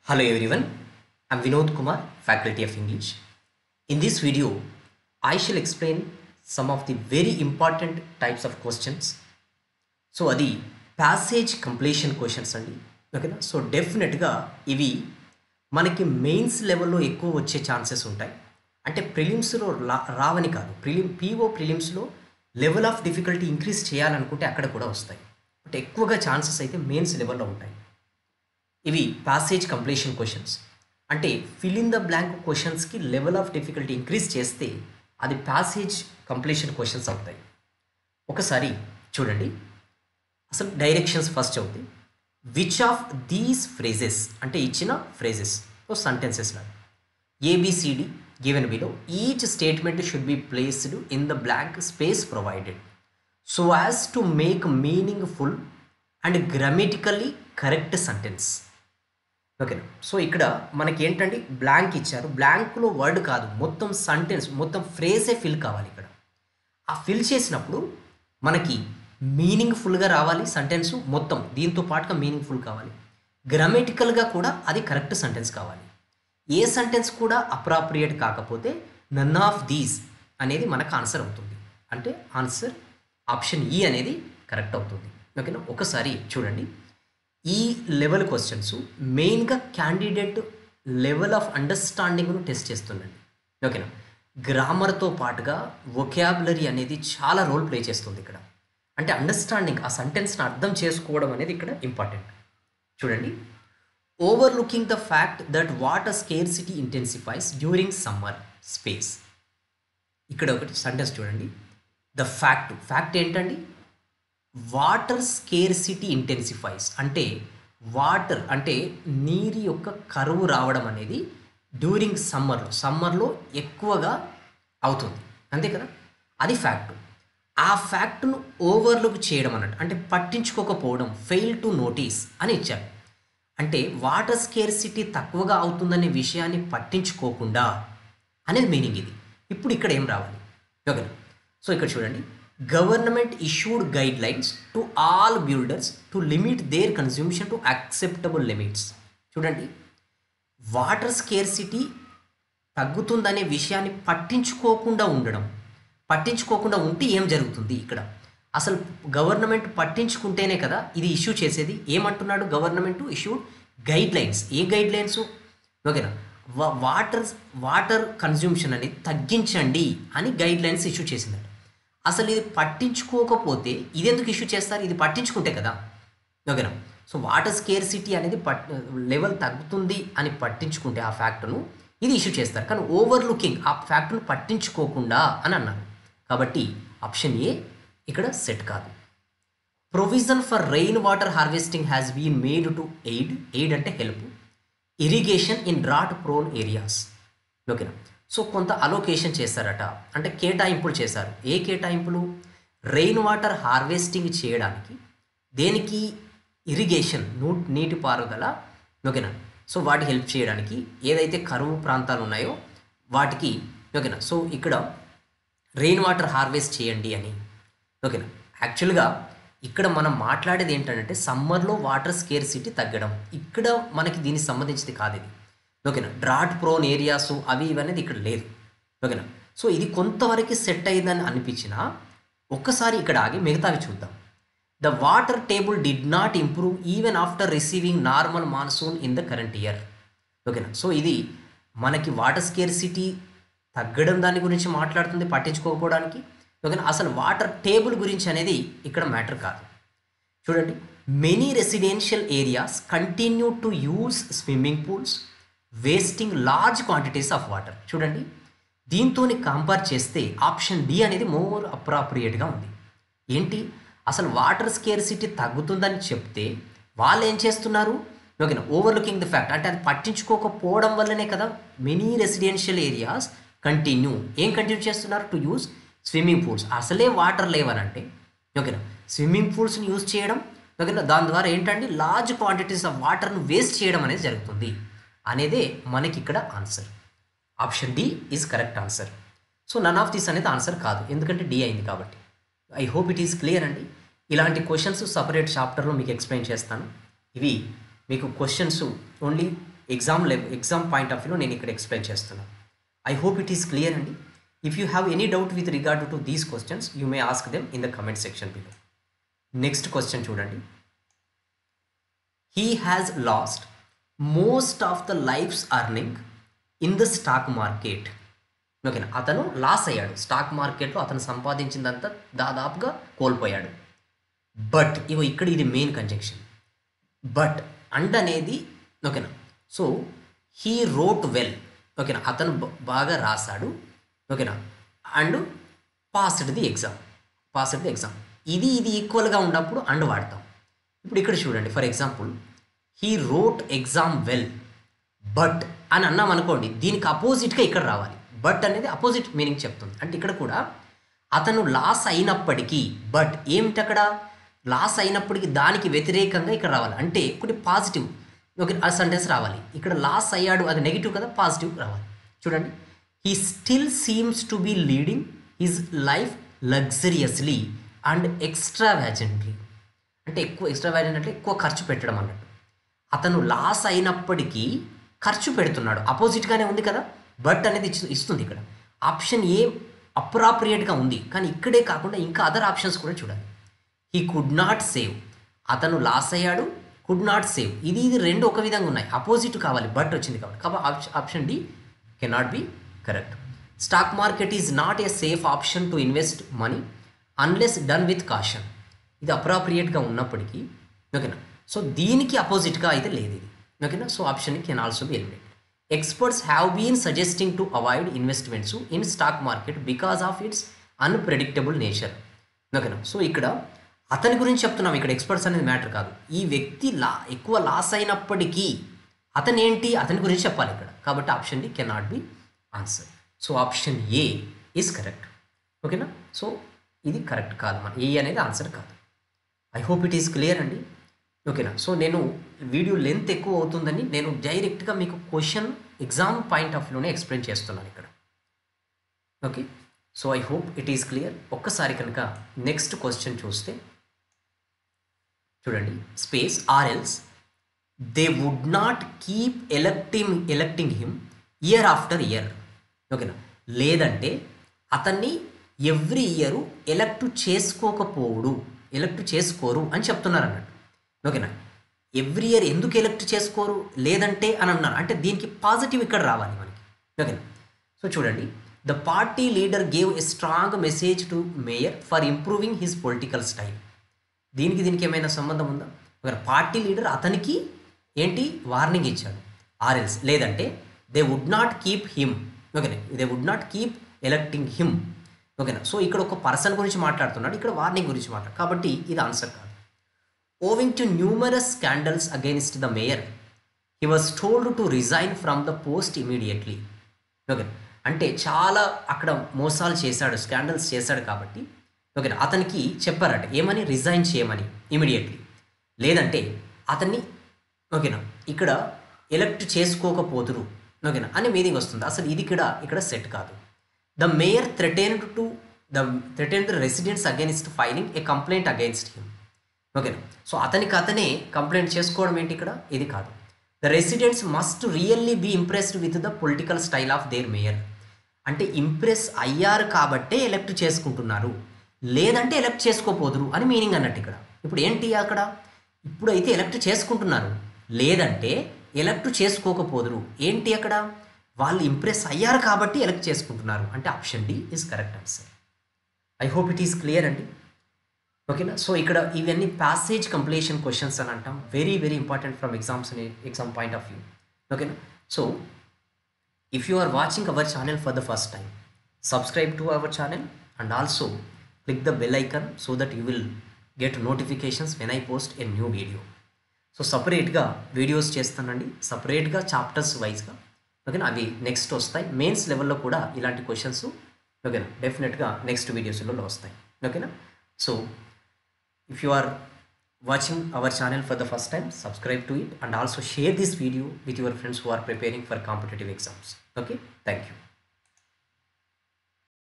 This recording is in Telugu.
Hello everyone, I'm Vinod Kumar, Faculty of English. In this video, I shall explain some of the very important types of questions. So అది ప్యాసేజ్ కంప్లీషన్ క్వశ్చన్స్ అండి. ఓకేనా. సో డెఫినెట్గా ఇవి మనకి మెయిన్స్ లెవెల్లో ఎక్కువ వచ్చే ఛాన్సెస్ ఉంటాయి. అంటే ప్రిలిమ్స్లో రావని కాదు, ప్రిలిమ్స్లో లెవెల్ ఆఫ్ డిఫికల్టీ ఇంక్రీజ్ చేయాలనుకుంటే అక్కడ కూడా వస్తాయి. బట్ ఎక్కువగా ఛాన్సెస్ అయితే మెయిన్స్ లెవెల్లో ఉంటాయి. ఇవి ప్యాసేజ్ కంప్లీషన్ క్వశ్చన్స్. అంటే ఫిల్ ఇన్ ద బ్లాంక్ క్వశ్చన్స్కి లెవెల్ ఆఫ్ డిఫికల్టీ ఇంక్రీజ్ చేస్తే అది ప్యాసేజ్ కంప్లీషన్ క్వశ్చన్స్ అవుతాయి. ఒకసారి చూడండి, అసలు డైరెక్షన్స్ ఫస్ట్ అవుతాయి. విచ్ ఆఫ్ దీస్ ఫ్రేజెస్ అంటే ఇచ్చిన ఫ్రేజెస్ సెంటెన్సెస్ లాగా A B C D given below each statement should be placed in the blank space provided so as to make meaningful and grammatically correct sentence. ఓకేనా. సో ఇక్కడ మనకి ఏంటంటే బ్లాంక్ ఇచ్చారు, బ్లాంక్లో వర్డ్ కాదు, మొత్తం సెంటెన్స్, మొత్తం ఫ్రేజే ఫిల్ కావాలి. ఇక్కడ ఆ ఫిల్ చేసినప్పుడు మనకి మీనింగ్ఫుల్గా రావాలి సెంటెన్స్, మొత్తం దీంతో పాటుగా మీనింగ్ఫుల్ కావాలి, గ్రామటికల్గా కూడా అది కరెక్ట్ సెంటెన్స్ కావాలి. ఏ సెంటెన్స్ కూడా అప్రాప్రియేట్ కాకపోతే నన్ ఆఫ్ దీస్ అనేది మనకు ఆన్సర్ అవుతుంది. అంటే ఆన్సర్ ఆప్షన్ ఈ అనేది కరెక్ట్ అవుతుంది. ఓకేనా. ఒకసారి చూడండి, ఈ లెవెల్ క్వశ్చన్స్ మెయిన్గా క్యాండిడేట్ లెవెల్ ఆఫ్ అండర్స్టాండింగ్ను టెస్ట్ చేస్తుందండి. ఓకేనా. గ్రామర్తో పాటుగా వొకాబులరీ అనేది చాలా రోల్ ప్లే చేస్తుంది ఇక్కడ. అంటే అండర్స్టాండింగ్, ఆ సెంటెన్స్ని అర్థం చేసుకోవడం అనేది ఇక్కడ ఇంపార్టెంట్. చూడండి, overlooking the fact that water scarcity intensifies during summer space. ఇక్కడ ఒకటి సెంటెన్స్ చూడండి, ద ఫ్యాక్ట్ ఏంటండి, వాటర్ స్కేర్సిటీ ఇంటెన్సిఫైస్ అంటే వాటర్ అంటే నీరు యొక్క కరువు రావడం అనేది డ్యూరింగ్ సమ్మర్లో ఎక్కువగా అవుతుంది, అంతే కదా, అది ఫ్యాక్ట్. ఆ ఫ్యాక్ట్ను ఓవర్లుక్ చేయడం అన్నట్టు, అంటే పట్టించుకోకపోవడం, ఫెయిల్ టు నోటీస్ అని ఇచ్చారు. అంటే వాటర్ స్కేర్సిటీ తక్కువగా అవుతుందనే విషయాన్ని పట్టించుకోకుండా అనేది మీనింగ్ ఇది. ఇప్పుడు ఇక్కడ ఏం రావాలి, ఓకేనా. సో ఇక్కడ చూడండి, government issued guidelines to all builders to limit their consumption to acceptable limits. చూడండి, వాటర్ స్కేర్సిటీ తగ్గుతుందనే విషయాన్ని పట్టించుకోకుండా ఉంటే ఏం జరుగుతుంది ఇక్కడ, అసలు గవర్నమెంట్ పట్టించుకుంటేనే కదా ఇది ఇష్యూ చేసేది. ఏమంటున్నాడు, గవర్నమెంట్ ఇష్యూడ్ గైడ్ లైన్స్. ఏ గైడ్ లైన్స్, ఓకేనా, వాటర్ కన్జ్యూమ్షన్ అనేది తగ్గించండి అని గైడ్ లైన్స్ ఇష్యూ చేసిందట. అసలు ఇది పట్టించుకోకపోతే ఇది ఎందుకు ఇష్యూ చేస్తారు, ఇది పట్టించుకుంటే కదా, ఓకేనా. సో వాటర్ స్కేర్సిటీ అనేది లెవెల్ తగ్గుతుంది అని పట్టించుకుంటే ఆ ఫ్యాక్ట్ను ఇది ఇష్యూ చేస్తారు. కానీ ఓవర్లుకింగ్, ఆ ఫ్యాక్ట్ను పట్టించుకోకుండా అని అన్నారు. కాబట్టి ఆప్షన్ ఏ ఇక్కడ సెట్ కాదు. Provision for rain water harvesting has been made to aid అంటే help irrigation in drought prone areas. ఓకేనా. సో కొంత అలోకేషన్ చేశారట, అంటే కేటాయింపులు చేశారు. ఏ కేటాయింపులు, రెయిన్ వాటర్ హార్వెస్టింగ్ చేయడానికి, దేనికి, ఇరిగేషన్ నీటిపారుదల, ఓకేనా. సో వాటి హెల్ప్ చేయడానికి, ఏదైతే కరువు ప్రాంతాలు ఉన్నాయో వాటికి, ఓకేనా. సో ఇక్కడ రెయిన్ వాటర్ హార్వెస్ట్ చేయండి అని, ఓకేనా. యాక్చువల్గా ఇక్కడ మనం మాట్లాడేది ఏంటంటే సమ్మర్లో వాటర్ స్కేర్సిటీ తగ్గడం, ఇక్కడ మనకి దీనికి సంబంధించింది కాదు ఇది, ఓకేనా. డ్రాట్ ప్రోన్ ఏరియాస్ అవి ఇవనేది ఇక్కడ లేదు, ఓకేనా. సో ఇది కొంతవరకు సెట్ అయ్యిందని అనిపించినా ఒక్కసారి ఇక్కడ ఆగి మిగతావి చూద్దాం. The water table did not improve even after receiving normal monsoon in the current year, ఓకేనా. సో ఇది మనకి వాటర్ స్కేర్సిటీ తగ్గడం దాని గురించి మాట్లాడుతుంది, పట్టించుకోకపోవడానికి, ఓకేనా. అసలు వాటర్ టేబుల్ గురించి అనేది ఇక్కడ మ్యాటర్ కాదు. చూడండి, many residential areas continue to use swimming pools wasting large quantities of water. చూడండి, దీంతో కంపేర్ చేస్తే ఆప్షన్ డి అనేది మోర్ అప్రాప్రియేట్గా ఉంది. ఏంటి, అసలు వాటర్ స్కేర్సిటీ తగ్గుతుందని చెప్తే వాళ్ళు ఏం చేస్తున్నారు, ఓకేనా, ఓవర్లుకింగ్ ద ఫ్యాక్ట్ అంటే అది పట్టించుకోకపోవడం వల్లనే కదా మెనీ రెసిడెన్షియల్ ఏరియాస్ కంటిన్యూ చేస్తున్నారు టు యూజ్ స్విమ్మింగ్ పూల్స్. అసలే వాటర్ లేవనంటే, ఓకేనా, స్విమ్మింగ్ పూల్స్ని యూజ్ చేయడం, ఓకేనా, దాని ద్వారా ఏంటంటే లార్జ్ క్వాంటిటీస్ ఆఫ్ వాటర్ను వేస్ట్ చేయడం అనేది జరుగుతుంది అనేదే మనకి ఇక్కడ answer. Option D is correct answer. So none of this అనేది ఆన్సర్ కాదు, ఎందుకంటే డి అయింది కాబట్టి. I hope it is clear అండి. ఇలాంటి క్వశ్చన్స్ సపరేట్ చాప్టర్లో మీకు ఎక్స్ప్లెయిన్ చేస్తాను. ఇవి మీకు questions only exam point of వ్యూలో నేను ఇక్కడ ఎక్స్ప్లెయిన్ చేస్తున్నాను. I hope it is clear అండి. If you have any doubt with regard to these questions you may ask them in the comment section below. Next question చూడండి. He has lost most of the life's earning in the stock market. ఓకేనా, అతను లాస్ అయ్యాడు స్టాక్ మార్కెట్లో, అతను సంపాదించిందంతా దాదాపుగా కోల్పోయాడు. బట్ ఇక్కడ ఇది మెయిన్ కంజంక్షన్. బట్ అండ్ అనేది ఓకేనా. సో హీ రోట్ వెల్, ఓకేనా, అతను బాగా రాశాడు, ఓకేనా, అండ్ పాస్డ్ ది ఎగ్జామ్. ఇది ఈక్వల్గా ఉన్నప్పుడు అండ్ వాడతాం. ఇప్పుడు ఇక్కడ చూడండి, for example he wrote exam well but అని అన్నాం అనుకోండి, దీనికి అపోజిట్గా ఇక్కడ రావాలి. బట్ అనేది అపోజిట్ మీనింగ్ చెప్తుంది. అంటే ఇక్కడ కూడా అతను లాస్ అయినప్పటికీ, బట్ ఏమిటి అక్కడ లాస్ అయినప్పటికీ దానికి వ్యతిరేకంగా ఇక్కడ రావాలి. అంటే ఒకటి పాజిటివ్ ఓకే ఆ సెంటెన్స్ రావాలి. ఇక్కడ లాస్ అయ్యాడు అది నెగిటివ్ కదా, పాజిటివ్ రావాలి. చూడండి, he still seems to be leading his life luxuriously and extravagantly. అంటే ఎక్స్ట్రావాజెంట్ అంటే ఎక్కువ ఖర్చు పెట్టడం అన్నట్టు. అతను లాస్ అయినప్పటికీ ఖర్చు పెడుతున్నాడు, అపోజిట్గానే ఉంది కదా. బట్ అనేది ఇస్తుంది ఇక్కడ. ఆప్షన్ ఏ అప్రాప్రియేట్గా ఉంది, కానీ ఇక్కడే కాకుండా ఇంకా అదర్ ఆప్షన్స్ కూడా చూడాలి. హీ కుడ్ నాట్ సేవ్, అతను లాస్ అయ్యాడు, కుడ్ నాట్ సేవ్, ఇది రెండు ఒక విధంగా ఉన్నాయి, అపోజిట్ కావాలి, బట్ వచ్చింది కాబట్టి option D cannot be correct. Stock market is not a safe option to invest money unless done with caution. ఇది అప్రాప్రియేట్గా ఉన్నప్పటికీ ఓకేనా. సో దీనికి అపోజిట్గా అయితే లేదు ఇది ఓకేనా. So option can also be eliminated. Experts have been suggesting to avoid investments in stock market because of its unpredictable nature. ఓకేనా. సో ఇక్కడ అతని గురించి చెప్తున్నాం, ఇక్కడ ఎక్స్పర్ట్స్ అనేది మ్యాటర్ కాదు. ఈ వ్యక్తి ఎక్కువ లాస్ అయినప్పటికీ అతని గురించి చెప్పాలి ఇక్కడ. కాబట్టి option D cannot be answer. So option A is correct ఓకేనా. సో ఇది కరెక్ట్ కాదు, మన ఏ అనేది ఆన్సర్ కాదు. I hope it is clear అండి ఓకేనా. సో నేను వీడియో లెంత్ ఎక్కువ అవుతుందని నేను డైరెక్ట్గా మీకు క్వశ్చన్ ఎగ్జామ్ పాయింట్ ఆఫ్ వ్యూలోనే ఎక్స్ప్లెయిన్ చేస్తున్నాను ఇక్కడ okay. So I hope it is clear. ఒక్కసారి కనుక నెక్స్ట్ క్వశ్చన్ చూస్తే చూడండి, space or else they would not keep electing him year after year ఓకేనా. లేదంటే అతన్ని ఎవ్రీ ఇయర్ ఎలక్ట్ చేసుకోరు అని చెప్తున్నారు అన్నట్టు ఓకేనా. ఎవ్రీ ఇయర్ ఎందుకు ఎలక్ట్ చేసుకోరు లేదంటే అని అన్నారు, అంటే దీనికి పాజిటివ్ ఇక్కడ రావాలి మనకి ఓకేనా. సో చూడండి, the party leader gave a strong message to mayor for improving his political style. దీనికి ఏమైనా సంబంధం ఉందా? ఓకే, పార్టీ లీడర్ అతనికి ఏంటి వార్నింగ్ ఇచ్చాడు. ఆర్ఎల్స్ లేదంటే they would not keep him ఓకేనా, they would not keep electing him ఓకేనా. సో ఇక్కడ ఒక పర్సన్ గురించి మాట్లాడుతున్నాడు, ఇక్కడ వార్నింగ్ గురించి మాట్లాడు, కాబట్టి ఇది ఆన్సర్ కాదు. Owing to numerous scandals against the mayor, he was told to resign from the post immediately. Okay, అంటే చాలా అక్కడ మోసాలు చేశాడు, స్కాండల్స్ చేశాడు కాబట్టి ఓకే అతనికి చెప్పారట ఏమని, రిజైన్ చేయమని ఇమీడియట్లీ. లేదంటే అతన్ని ఓకేనా ఇక్కడ ఎలక్ట్ చేసుకోకపోతురు ఓకేనా అని మీనింగ్ వస్తుంది. అసలు ఇది ఇక్కడ సెట్ కాదు. The mayor threatened the residents against filing a complaint against him ఓకేనా. సో అతనే కంప్లైంట్ చేసుకోవడం ఏంటి ఇక్కడ, ఇది కాదు. The residents must really be impressed with the political style of their mayor. అంటే ఇంప్రెస్ అయ్యారు కాబట్టే ఎలక్ట్ చేసుకుంటున్నారు, లేదంటే ఎలక్ట్ చేసుకోపోదురు అని మీనింగ్ అన్నట్టు ఇక్కడ. ఇప్పుడు ఏంటి అక్కడ, ఇప్పుడైతే ఎలక్ట్ చేసుకుంటున్నారు, లేదంటే ఎలక్ట్ చేసుకోకపోదురు. ఏంటి అక్కడ, వాళ్ళు ఇంప్రెస్ అయ్యారు కాబట్టి ఎలక్ట్ చేసుకుంటున్నారు, అంటే option D is correct answer. I hope it is clear అండి ఓకేనా. సో ఇక్కడ ఇవన్నీ ప్యాసేజ్ కంప్లీషన్ క్వశ్చన్స్ అని అంటాం, very important from exam point of view ఓకేనా. So if you are watching our channel for the first time, subscribe to our channel and also click the bell icon so that you will get notifications when I post a new video. So సపరేట్గా వీడియోస్ చేస్తానండి, సపరేట్గా చాప్టర్స్ వైజ్గా ఓకేనా. అవి నెక్స్ట్ వస్తాయి, మెయిన్స్ లెవెల్లో కూడా ఇలాంటి క్వశ్చన్స్ ఓకేనా డెఫినెట్గా నెక్స్ట్ వీడియోస్లలో వస్తాయి ఓకేనా. So if you are watching our channel for the first time, subscribe to it and also share this video with your friends who are preparing for competitive exams. Okay, thank you.